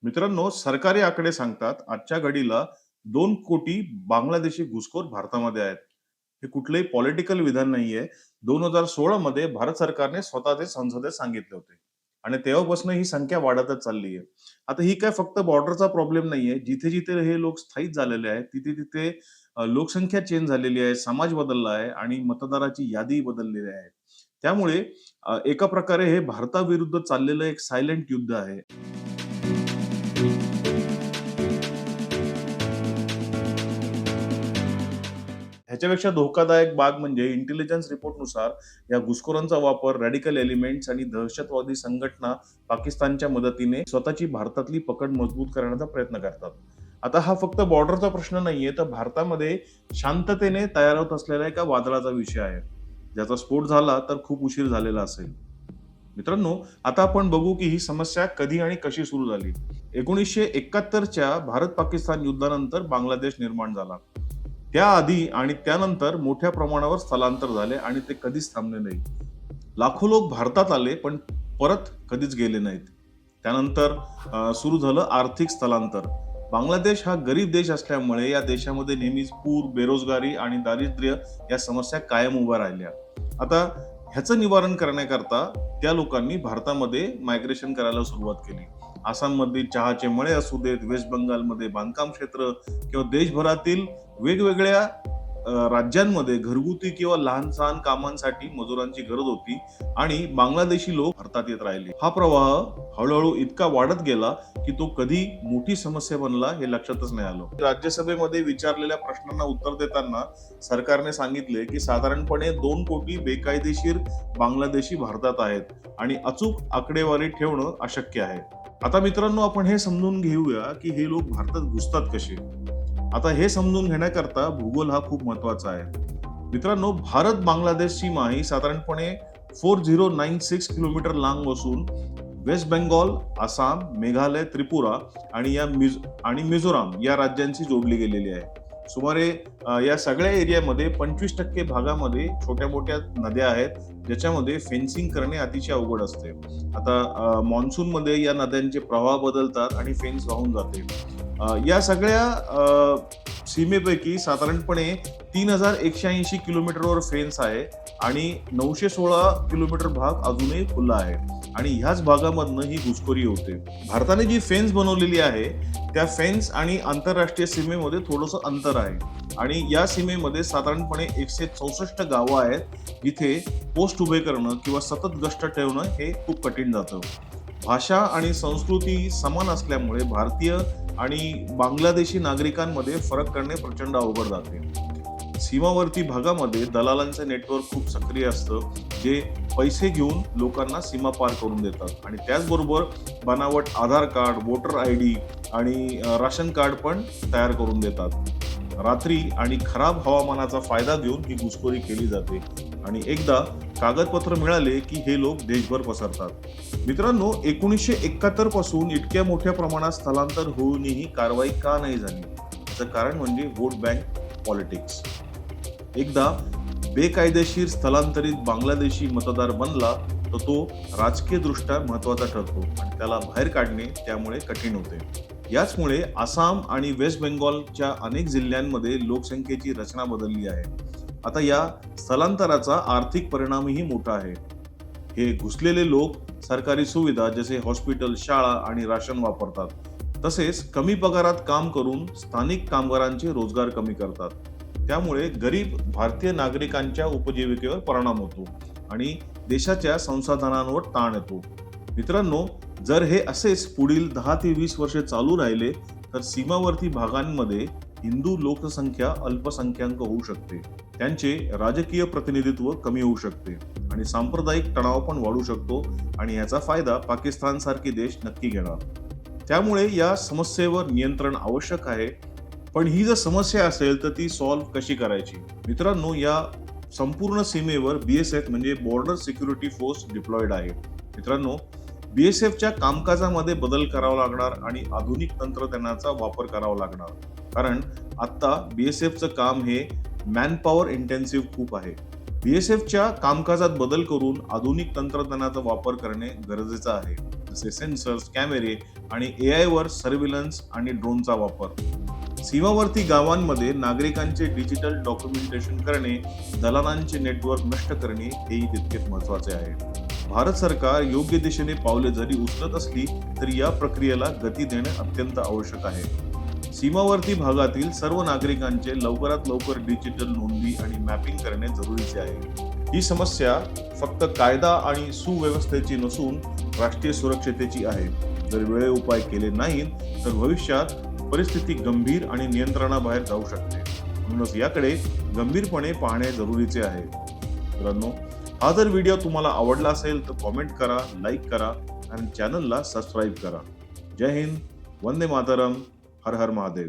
मित्रांनो, सरकारी आकडे सांगतात आजच्या घडीला 2 कोटी बांगलादेशी घुसखोर भारतामध्ये आहेत. हे कुठलंही पॉलिटिकल विधान नाहीये. 2016 मध्ये भारत सरकारने स्वतः ते संसदेत सांगितले होते आणि तेव्हापासून ही संख्या वाढतच चालली आहे. आता ही काय फक्त बॉर्डरचा प्रॉब्लेम नाहीये. जिथे-जिथे हे लोक स्थायिक झालेले आहेत, तिथे-तिथे लोकसंख्या चेंज झालेली आहे, समाज बदलला आहे आणि मतदाराची यादी बदललेली आहे. त्यामुळे एका प्रकारे हे भारताविरुद्ध चाललेलं एक सायलेंट युद्ध आहे. ह्याच्यापेक्षा धोकादायक बाब म्हणजे इंटेलिजन्स रिपोर्टनुसार या घुसखोरांचा वापर रॅडिकल एलिमेंट्स आणि दहशतवादी संघटना पाकिस्तानच्या मदतीने स्वतःची भारतातली पकड मजबूत करण्याचा प्रयत्न करतात. आता हा फक्त बॉर्डरचा प्रश्न नाहीये, तर भारतामध्ये शांततेने तयार होत असलेल्या एका वादळाचा विषय आहे. ज्याचा स्फोट झाला तर खूप उशीर झालेला असेल. मित्रांनो, आता आपण बघू की ही समस्या कधी आणि कशी सुरू झाली. 1971च्या भारत-पाकिस्तान युद्धानंतर बांगलादेश निर्माण झाला. त्याआधी आणि त्यानंतर मोठ्या प्रमाणावर स्थलांतर झाले आणि ते कधीच थांबले नाही. लाखो लोक भारतात आले पण परत कधीच गेले नाहीत. त्यानंतर सुरू झालं आर्थिक स्थलांतर. बांगलादेश हा गरीब देश असल्यामुळे या देशामध्ये नेहमीच पूर, बेरोजगारी आणि दारिद्र्य या समस्या कायम उभ्या राहिल्या. आता ह्याचं निवारण करण्याकरता त्या लोकांनी भारतामध्ये मायग्रेशन करायला सुरुवात केली. आसाममधील चहाचे मळे असू देत, वेस्ट बंगालमध्ये बांधकाम क्षेत्र किंवा देशभरातील वेगवेगळ्या राज्यांमध्ये घरगुती किंवा लहान-सहान कामांसाठी मजुरांची गरज होती आणि बांगलादेशी लोक भारतात येत राहिले. हा प्रवाह हळूहळू इतका वाढत गेला की तो कधी मोठी समस्या बनला हे लक्षातच नाही आलं. राज्यसभेमध्ये विचारलेल्या प्रश्नांना उत्तर देताना सरकारने सांगितले की साधारणपणे 2 कोटी बेकायदेशीर बांगलादेशी भारतात आहेत आणि अचूक आकडेवारी ठेवणं अशक्य आहे. आता मित्रांनो, आपण हे समजून घेऊया की हे लोक भारतात घुसतात कसे. आता हे समजून घेण्याकरता भूगोल हा खूप महत्वाचा आहे. मित्रांनो, भारत बांगलादेश सीमा ही साधारणपणे 4096 किलोमीटर लांब असून वेस्ट बेंगॉल, आसाम, मेघालय, त्रिपुरा आणि मिझोराम या राज्यांशी जोडली गेलेली आहे. सुमारे या सगळ्या एरियामध्ये 25% भागामध्ये छोट्या मोठ्या नद्या आहेत, ज्याच्यामध्ये फेन्सिंग करणे अतिशय अवघड असते. आता मान्सून मध्ये या नद्यांचे प्रवाह बदलतात आणि फेन्स वाहून जाते. या सगळ्या सीमेपैकी साधारणपणे 3180 किलोमीटरवर फेन्स आहे आणि 916 किलोमीटर भाग अजूनही खुला आहे आणि ह्याच भागामधनं ही घुसखोरी होते. भारताने जी फेन्स बनवलेली आहे त्या फेन्स आणि आंतरराष्ट्रीय सीमेमध्ये थोडंसं अंतर आहे आणि या सीमेमध्ये साधारणपणे 164 गावं आहेत जिथे पोस्ट उभे करणं किंवा सतत गस्त ठेवणं हे खूप कठीण जातं. भाषा आणि संस्कृती समान असल्यामुळे भारतीय आणि बांगलादेशी नागरिकांमध्ये फरक करणे प्रचंड अवघड जाते. सीमावर्ती भागामध्ये दलालांचे नेटवर्क खूप सक्रिय असतं, जे पैसे घेऊन लोकांना सीमा पार करून देतात आणि त्याचबरोबर बनावट आधार कार्ड, वोटर ID आणि राशन कार्ड पण तयार करून देतात. रात्री आणि खराब हवामानाचा फायदा घेऊन ही घुसखोरी केली जाते आणि एकदा कागदपत्र मिळाले की हे लोक देशभर पसरतात. मित्रांनो, 1971 पासून इतक्या मोठ्या प्रमाणात स्थलांतर होऊनही कारवाई का नाही झाली? याचं कारण म्हणजे वोट बँक पॉलिटिक्स. एकदा बेकायदेशीर स्थलांतरित बांगलादेशी मतदार बनला तर तो राजकीय दृष्ट्या महत्वाचा ठरतो आणि त्याला बाहेर काढणे त्यामुळे कठीण होते. याचमुळे आसाम आणि वेस्ट बेंगॉलच्या अनेक जिल्ह्यांमध्ये लोकसंख्येची रचना बदलली आहे. आता या स्थलांतराचा आर्थिक परिणामही मोठा आहे. हे घुसलेले लोक सरकारी सुविधा जसे हॉस्पिटल, शाळा आणि राशन वापरतात. तसेच कमी पगारात काम करून स्थानिक कामगारांचे रोजगार कमी करतात. त्यामुळे गरीब भारतीय नागरिकांच्या उपजीविकेवर परिणाम होतो आणि देशाच्या संसाधनांवर ताण येतो. मित्रांनो, जर हे असेच पुढील 10 ते 20 वर्षे चालू राहिले तर सीमावर्ती भागांमध्ये हिंदू लोकसंख्या अल्पसंख्याक होऊ शकते. त्यांचे राजकीय प्रतिनिधित्व कमी होऊ शकते आणि सांप्रदायिक तणाव पण वाढू शकतो आणि याचा फायदा पाकिस्तान सारखे देश नक्की घेणार. त्यामुळे या समस्येवर नियंत्रण आवश्यक आहे. पण ही जर समस्या असेल तर ती सॉल्व्ह कशी करायची? मित्रांनो, या संपूर्ण सीमेवर BSF म्हणजे बॉर्डर सिक्युरिटी फोर्स डिप्लॉइड आहे. मित्रांनो, BSFच्या कामकाजामध्ये बदल करावा लागणार आणि आधुनिक तंत्रज्ञानाचा वापर करावा लागणार. कारण आता BSFचं काम हे मॅनपॉवर इंटेन्सिव्ह खूप आहे. BSFच्या कामकाजात बदल करून आधुनिक तंत्रज्ञानाचा वापर करणे गरजेचं आहे. जसे सेन्सर्स, कॅमेरे आणि AI वर सर्व्हिलन्स आणि ड्रोनचा वापर. सीमावर्ती गावांमध्ये नागरिकांचे डिजिटल डॉक्युमेंटेशन करणे, दलालांचे नेटवर्क नष्ट करणे हेही तितकेच महत्वाचे आहे. भारत सरकार योग्य दिशेने पावले जरी उचलत असली तरी या प्रक्रियेला गती देणे अत्यंत आवश्यक आहे. सीमावर्ती भागातील सर्व नागरिकांचे लवकरात लवकर डिजिटल नोंदणी आणि मॅपिंग करणे जरुरीचे आहे. ही समस्या फक्त कायदा आणि सुव्यवस्थेची नसून राष्ट्रीय सुरक्षतेची आहे. जर वेळेवर उपाय केले नाहीत तर भविष्यात परिस्थिती गंभीर आणि नियंत्रणाबाहेर जाऊ शकते. म्हणूनच याकडे गंभीरपणे पाहणे जरुरीचे आहे. मित्रांनो, हा जर व्हिडिओ तुम्हाला आवडला असेल तर कमेंट करा, लाईक करा आणि चॅनलला सबस्क्राईब करा. जय हिंद, वंदे मातरम, हर हर महादेव.